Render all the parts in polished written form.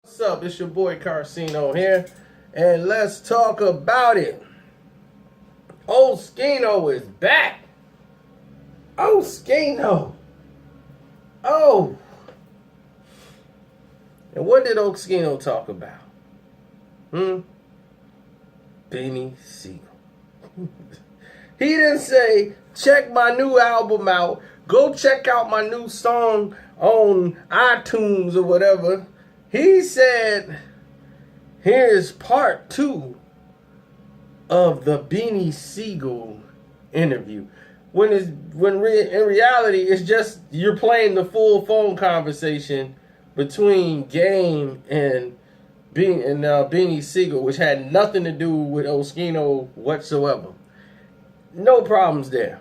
What's up? It's your boy Karceno here, and let's talk about it. Oschino is back. Oschino. Oh. And what did Oschino talk about? Beanie Sigel. He didn't say, check my new album out. Go check out my new song on iTunes or whatever. He said, here's part 2 of the Beanie Sigel interview. When in reality, it's just you're playing the full phone conversation between Game and Beanie Sigel, which had nothing to do with Oschino whatsoever. No problems there.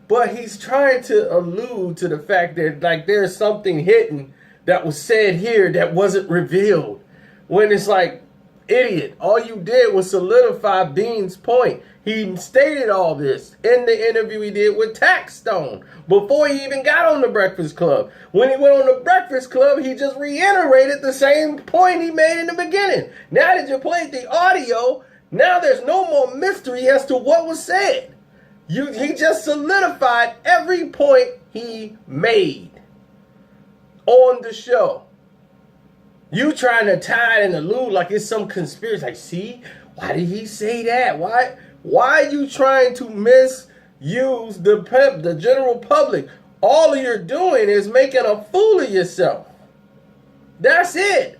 But he's trying to allude to the fact that like there's something hidden that was said here that wasn't revealed. When it's like, idiot, all you did was solidify Bean's point. He stated all this in the interview he did with Taxstone before he even got on the Breakfast Club. When he went on the Breakfast Club, he just reiterated the same point he made in the beginning. Now that you played the audio, now there's no more mystery as to what was said. He just solidified every point he made on the show. You trying to tie it in the allude like it's some conspiracy. Like, see, why did he say that? Why are you trying to misuse the general public? All you're doing is making a fool of yourself. That's it.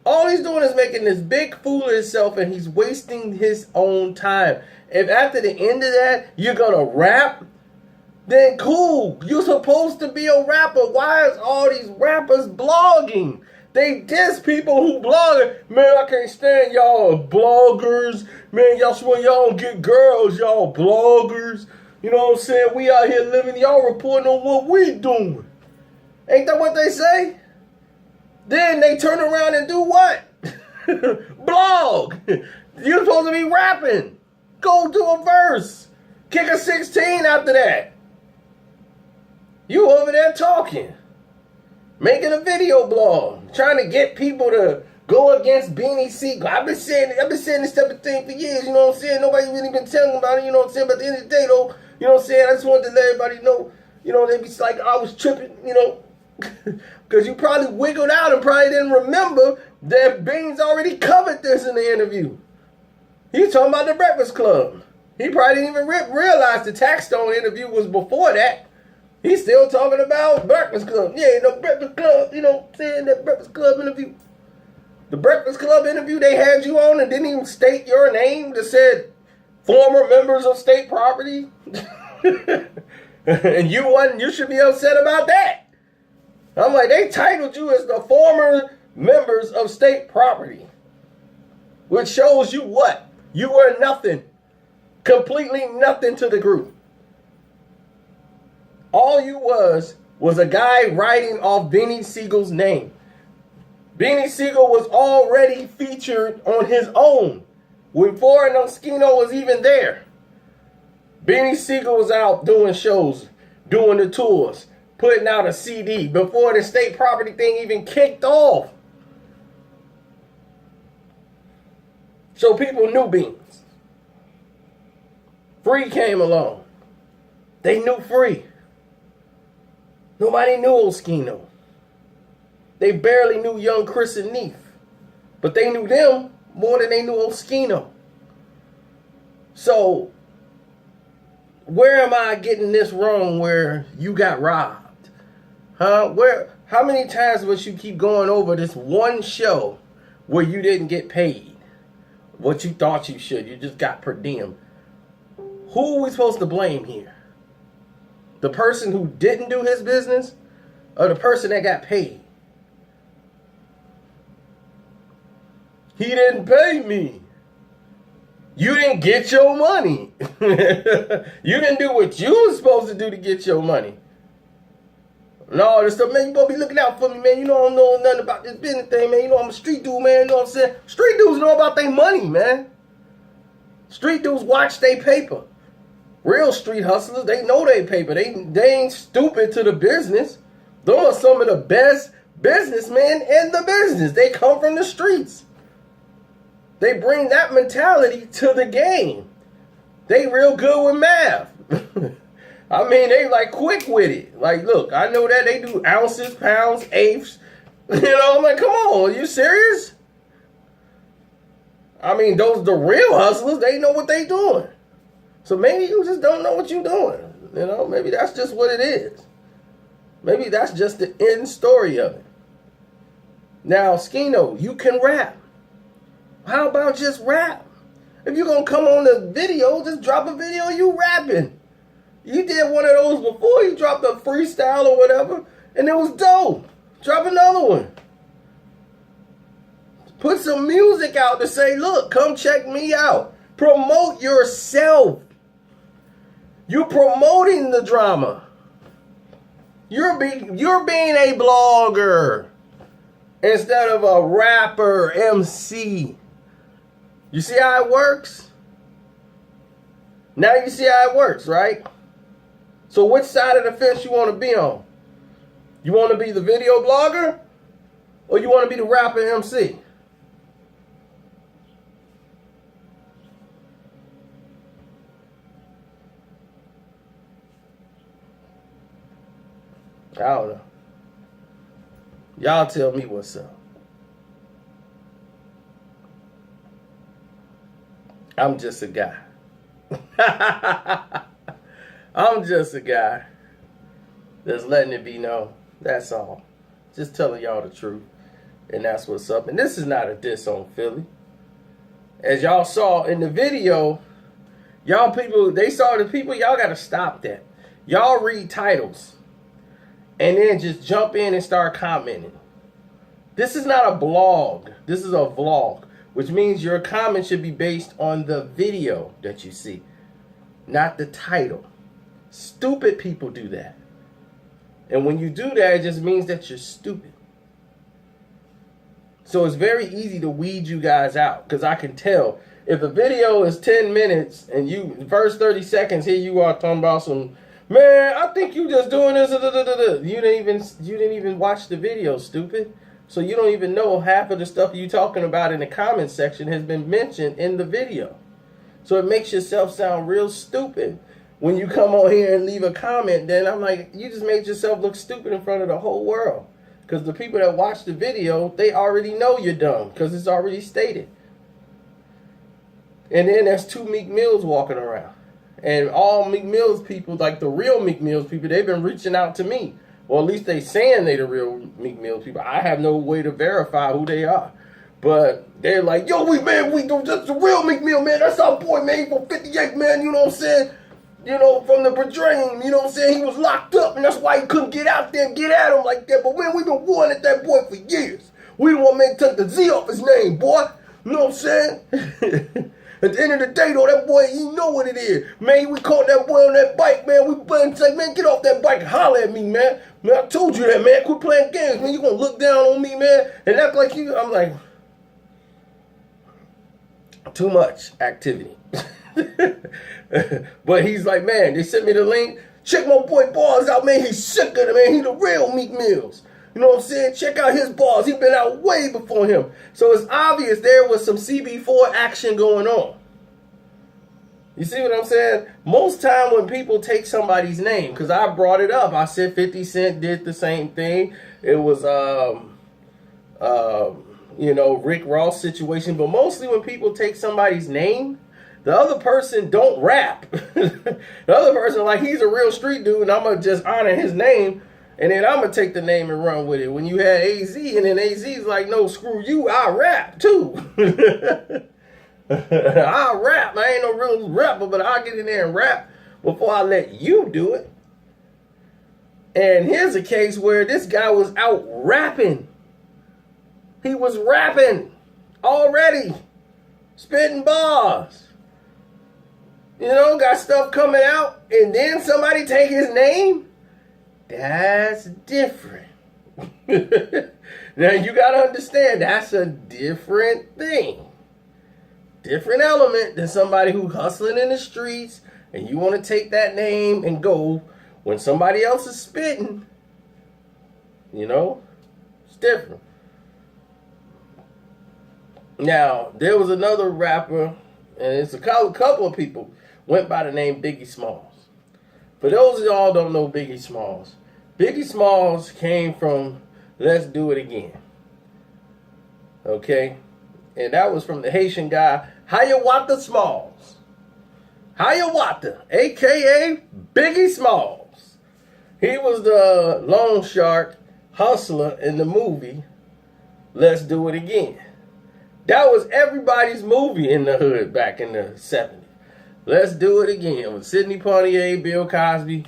All he's doing is making this big fool of himself, and he's wasting his own time. If after the end of that, you're going to rap, then cool. You're supposed to be a rapper. Why is all these rappers blogging? They diss people who blog. Man, I can't stand y'all bloggers. Man, y'all swear y'all don't get girls. Y'all bloggers. You know what I'm saying? We out here living. Y'all reporting on what we doing. Ain't that what they say? Then they turn around and do what? Blog. You're supposed to be rapping. Go do a verse. Kick a 16 after that. You over there talking. Making a video blog. Trying to get people to go against Beanie Sigel. I've been saying this type of thing for years, you know what I'm saying? Nobody really been telling about it, you know what I'm saying? But at the end of the day, though, you know what I'm saying? I just wanted to let everybody know, you know, they be like, I was tripping, you know. Because you probably wiggled out and probably didn't remember that Beans already covered this in the interview. He's talking about the Breakfast Club. He probably didn't even realize the Taxstone interview was before that. He's still talking about Breakfast Club. Yeah, the Breakfast Club, you know what I'm saying? That Breakfast Club interview. The Breakfast Club interview they had you on and didn't even state your name. That said former members of state property. And you should be upset about that. I'm like, they titled you as the former members of state property. Which shows you what? You were nothing. Completely nothing to the group. All you was a guy writing off Beanie Sigel's name. Beanie Sigel was already featured on his own before Oschino was even there. Beanie Sigel was out doing shows, doing the tours, putting out a CD before the state property thing even kicked off. So people knew Beans. Free came along. They knew Free. Nobody knew Oschino. They barely knew young Chris and Neef. But they knew them more than they knew Oschino. So, where am I getting this wrong where you got robbed? Huh? How many times must you keep going over this one show where you didn't get paid what you thought you should? You just got per diem. Who are we supposed to blame here? The person who didn't do his business or the person that got paid? He didn't pay me. You didn't get your money. You didn't do what you were supposed to do to get your money. No, this stuff, man, you gonna be looking out for me, man. You know I don't know nothing about this business thing, man. You know I'm a street dude, man. You know what I'm saying? Street dudes know about their money, man. Street dudes watch their paper. Real street hustlers, they know their paper. They ain't stupid to the business. Those are some of the best businessmen in the business. They come from the streets. They bring that mentality to the game. They real good with math. I mean, they like quick with it. Like, look, I know that they do ounces, pounds, eighths. You know, I'm like, come on, are you serious? I mean, the real hustlers, they know what they doing. So maybe you just don't know what you're doing. You know, maybe that's just what it is. Maybe that's just the end story of it. Now, Oschino, you can rap. How about just rap? If you're going to come on the video, just drop a video of you rapping. You did one of those before. You dropped a freestyle or whatever, and it was dope. Drop another one. Put some music out to say, look, come check me out. Promote yourself. You're promoting the drama. You're being a blogger instead of a rapper, MC. You see how it works? Now you see how it works, right? So which side of the fence you want to be on? You want to be the video blogger? Or you want to be the rapper MC? I don't know. Y'all tell me what's up. I'm just a guy. I'm just a guy that's letting it be known. That's all. Just telling y'all the truth. And that's what's up. And this is not a diss on Philly. As y'all saw in the video, y'all people, they saw the people, y'all got to stop that. Y'all read titles and then just jump in and start commenting. This is not a blog. This is a vlog, which means your comment should be based on the video that you see, not the title. Stupid people do that. And when you do that, it just means that you're stupid. So it's very easy to weed you guys out, because I can tell if a video is 10 minutes and you, the first 30 seconds, here you are talking about some, man, I think you just doing this. You didn't even watch the video, stupid. So you don't even know half of the stuff you talking about in the comment section has been mentioned in the video. So it makes yourself sound real stupid when you come on here and leave a comment. Then I'm like, you just made yourself look stupid in front of the whole world. Because the people that watch the video, they already know you're dumb, because it's already stated. And then there's two Meek Mills walking around. And all Meek Mills people, like the real Meek Mills people, they've been reaching out to me. Or at least they saying they the real Meek Mills people. I have no way to verify who they are. But they're like, yo, that's the real Meek Mill, man. That's our boy, man. He from 58, man. You know what I'm saying? You know, from the Bedream, you know what I'm saying? He was locked up, and that's why he couldn't get out there and get at him like that. But, man, we've been warning at that boy for years. We don't want to take the Z off his name, boy. You know what I'm saying? At the end of the day, though, that boy, he know what it is. Man, we caught that boy on that bike, man. We playing, say, man, get off that bike and holler at me, man. Man, I told you that, man. Quit playing games, man. You gonna look down on me, man, and act like you. I'm like, too much activity. But he's like, man, they sent me the link. Check my boy bars out, man. He's sick of it, man. He the real Meek Mills. You know what I'm saying? Check out his bars. He been out way before him. So it's obvious there was some CB4 action going on. You see what I'm saying? Most time when people take somebody's name, because I brought it up. I said 50 Cent did the same thing. It was, you know, Rick Ross situation. But mostly when people take somebody's name, the other person don't rap. The other person, like, he's a real street dude, and I'm going to just honor his name, and then I'm going to take the name and run with it. When you had AZ, and then AZ's like, no, screw you, I rap, too. I rap. I ain't no real rapper, but I'll get in there and rap before I let you do it. And here's a case where this guy was out rapping. He was rapping already. Spitting bars. You know, got stuff coming out, and then somebody take his name? That's different. Now, you got to understand, that's a different thing. Different element than somebody who hustling in the streets, and you want to take that name and go when somebody else is spitting. You know? different. Now, there was another rapper, and it's a couple of people, went by the name Biggie Smalls. For those of y'all don't know Biggie Smalls came from Let's Do It Again. Okay? And that was from the Haitian guy, Hiawatha Smalls. Hiawatha, a.k.a. Biggie Smalls. He was the loan shark hustler in the movie Let's Do It Again. That was everybody's movie in the hood back in the 70s. Let's Do It Again with Sidney Poitier, Bill Cosby,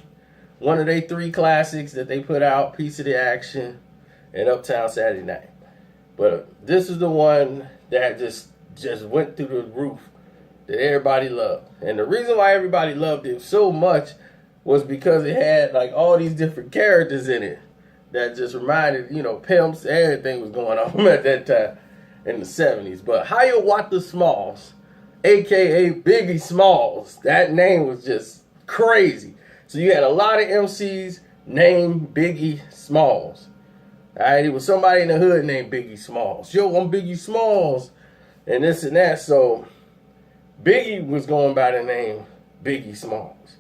one of their 3 classics that they put out, Piece of the Action, and Uptown Saturday Night. But this is the one that just went through the roof that everybody loved. And the reason why everybody loved it so much was because it had like all these different characters in it that just reminded, pimps, everything was going on at that time in the 70s. But Hiawatha Smalls, a.k.a. Biggie Smalls, that name was just crazy. So you had a lot of MCs named Biggie Smalls. All right, it was somebody in the hood named Biggie Smalls. Yo, I'm Biggie Smalls, and this and that. So Biggie was going by the name Biggie Smalls,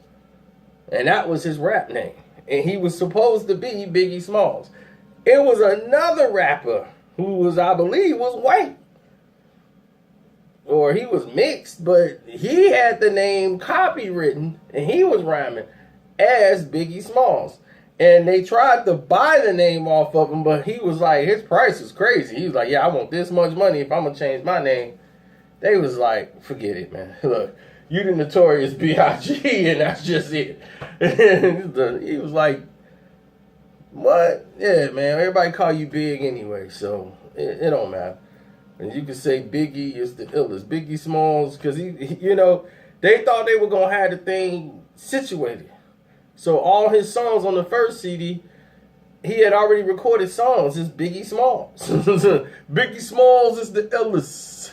and that was his rap name. And he was supposed to be Biggie Smalls. It was another rapper who was, I believe, was white, or he was mixed, but he had the name copywritten, and he was rhyming as Biggie Smalls. And they tried to buy the name off of him, but he was like, his price was crazy. He was like, yeah, I want this much money if I'm going to change my name. They was like, forget it, man. Look, you the Notorious B.I.G., and that's just it. He was like, what? Yeah, man, everybody call you Big anyway, so it don't matter. And you can say Biggie is the illest. Biggie Smalls, because he they thought they were going to have the thing situated. So all his songs on the first CD, he had already recorded songs. It's Biggie Smalls. Biggie Smalls is the illest.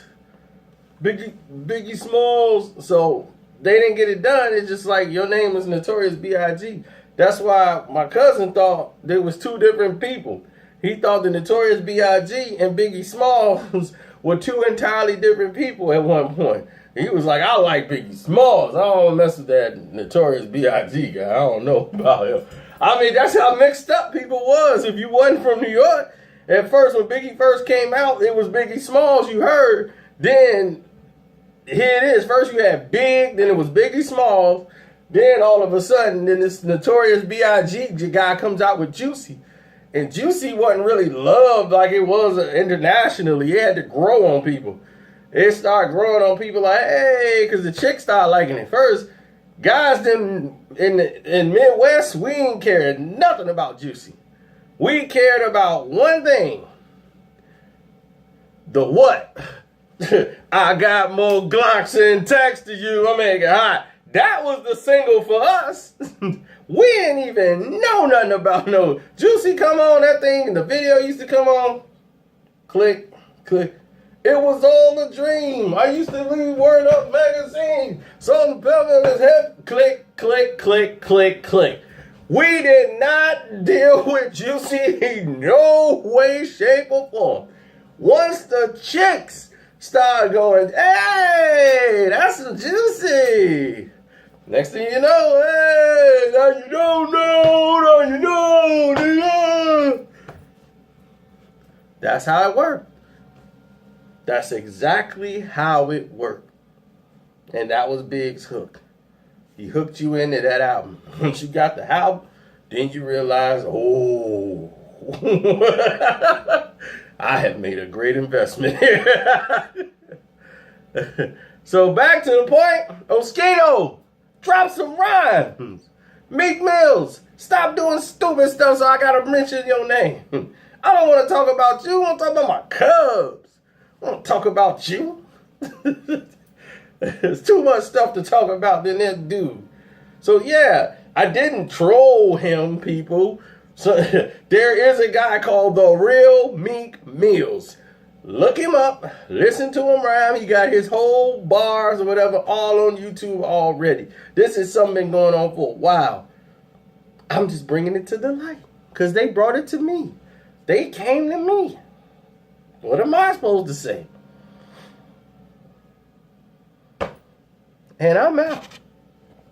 Biggie Smalls. So they didn't get it done. It's just like your name is Notorious B.I.G. That's why my cousin thought there was 2 different people. He thought the Notorious B.I.G. and Biggie Smalls were 2 entirely different people at one point. He was like, I like Biggie Smalls. I don't mess with that Notorious B.I.G. guy. I don't know about him. I mean, that's how mixed up people was. If you wasn't from New York, at first, when Biggie first came out, it was Biggie Smalls you heard. Then, here it is. First you had Big, then it was Biggie Smalls. Then, all of a sudden, then this Notorious B.I.G. guy comes out with Juicy. And Juicy wasn't really loved like it was internationally. It had to grow on people. It started growing on people like, hey, because the chicks started liking it. First, guys in Midwest, we didn't care nothing about Juicy. We cared about one thing. The what? I got more Glocks in text to you. I'm making hot. That was the single for us. We didn't even know nothing about no Juicy come on, that thing, and the video used to come on. Click, click. It was all a dream. I used to read Word Up magazine. Salt and pepper in his head. Click, click, click, click, click. We did not deal with Juicy in no way, shape, or form. Once the chicks started going, hey, that's some Juicy. Next thing you know, hey, now you don't know, now you know. That's how it worked. That's exactly how it worked. And that was Big's hook. He hooked you into that album. Once you got the album, then you realize, oh, I have made a great investment here. So back to the point, Oschino, drop some rhymes. Meek Mills, stop doing stupid stuff so I gotta mention your name. I don't want to talk about you, I want to talk about my Cubs. I don't talk about you. There's too much stuff to talk about than that dude. So yeah, I didn't troll him, people. So there is a guy called The Real Meek Mills. Look him up. Listen to him rhyme. He got his whole bars or whatever all on YouTube already. This is something been going on for a while. I'm just bringing it to the light because they brought it to me. They came to me. What am I supposed to say? And I'm out.